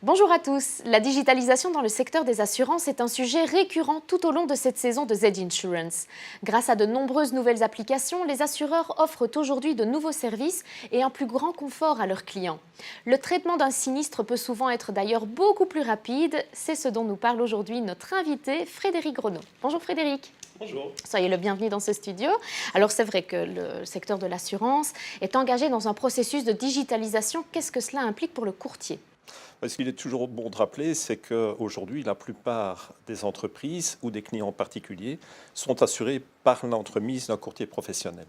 Bonjour à tous. La digitalisation dans le secteur des assurances est un sujet récurrent tout au long de cette saison de Z-Insurance. Grâce à de nombreuses nouvelles applications, les assureurs offrent aujourd'hui de nouveaux services et un plus grand confort à leurs clients. Le traitement d'un sinistre peut souvent être d'ailleurs beaucoup plus rapide. C'est ce dont nous parle aujourd'hui notre invité Frédéric Grenot. Bonjour Frédéric. Bonjour. Soyez le bienvenu dans ce studio. Alors c'est vrai que le secteur de l'assurance est engagé dans un processus de digitalisation. Qu'est-ce que cela implique pour le courtier ? Ce qu'il est toujours bon de rappeler, c'est qu'aujourd'hui, la plupart des entreprises ou des clients particuliers sont assurés par l'entremise d'un courtier professionnel.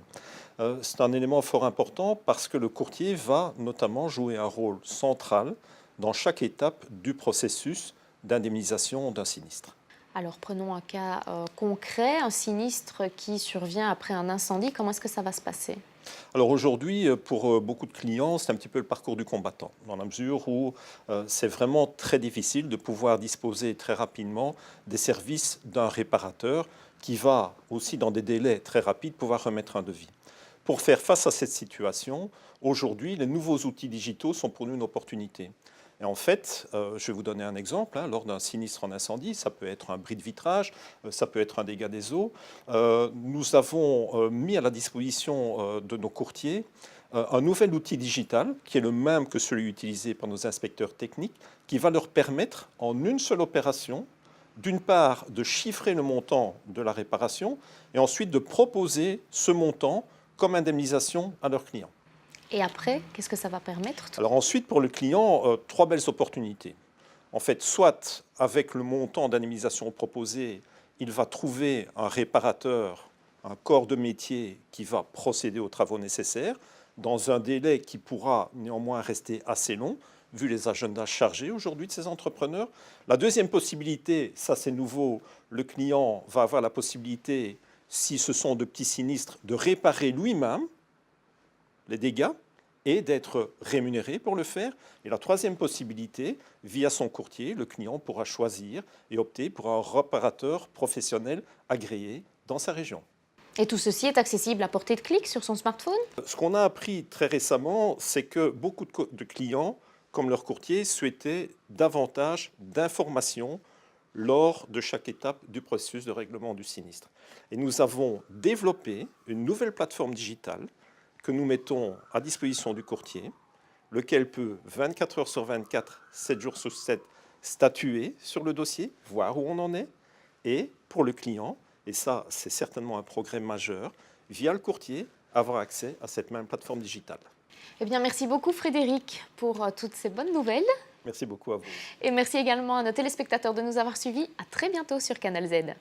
C'est un élément fort important parce que le courtier va notamment jouer un rôle central dans chaque étape du processus d'indemnisation d'un sinistre. Alors prenons un cas concret, un sinistre qui survient après un incendie. Comment est-ce que ça va se passer ? Alors aujourd'hui, pour beaucoup de clients, c'est un petit peu le parcours du combattant, dans la mesure où c'est vraiment très difficile de pouvoir disposer très rapidement des services d'un réparateur qui va aussi, dans des délais très rapides, pouvoir remettre un devis. Pour faire face à cette situation, aujourd'hui, les nouveaux outils digitaux sont pour nous une opportunité. Et en fait, je vais vous donner un exemple. Lors d'un sinistre en incendie, ça peut être un bris de vitrage, ça peut être un dégât des eaux. Nous avons mis à la disposition de nos courtiers un nouvel outil digital qui est le même que celui utilisé par nos inspecteurs techniques, qui va leur permettre en une seule opération, d'une part, de chiffrer le montant de la réparation et ensuite de proposer ce montant comme indemnisation à leurs clients. Et après, qu'est-ce que ça va permettre ? Alors ensuite, pour le client, trois belles opportunités. En fait, soit avec le montant d'indemnisation proposé, il va trouver un réparateur, un corps de métier qui va procéder aux travaux nécessaires dans un délai qui pourra néanmoins rester assez long, vu les agendas chargés aujourd'hui de ces entrepreneurs. La deuxième possibilité, ça c'est nouveau, le client va avoir la possibilité, si ce sont de petits sinistres, de réparer lui-même les dégâts et d'être rémunéré pour le faire. Et la troisième possibilité, via son courtier, le client pourra choisir et opter pour un réparateur professionnel agréé dans sa région. Et tout ceci est accessible à portée de clic sur son smartphone ? Ce qu'on a appris très récemment, c'est que beaucoup de clients, comme leur courtier, souhaitaient davantage d'informations lors de chaque étape du processus de règlement du sinistre. Et nous avons développé une nouvelle plateforme digitale que nous mettons à disposition du courtier, lequel peut 24 heures sur 24, 7 jours sur 7, statuer sur le dossier, voir où on en est, et pour le client, et ça c'est certainement un progrès majeur, via le courtier, avoir accès à cette même plateforme digitale. Eh bien, merci beaucoup Frédéric pour toutes ces bonnes nouvelles. Merci beaucoup à vous. Et merci également à nos téléspectateurs de nous avoir suivis. À très bientôt sur Canal Z.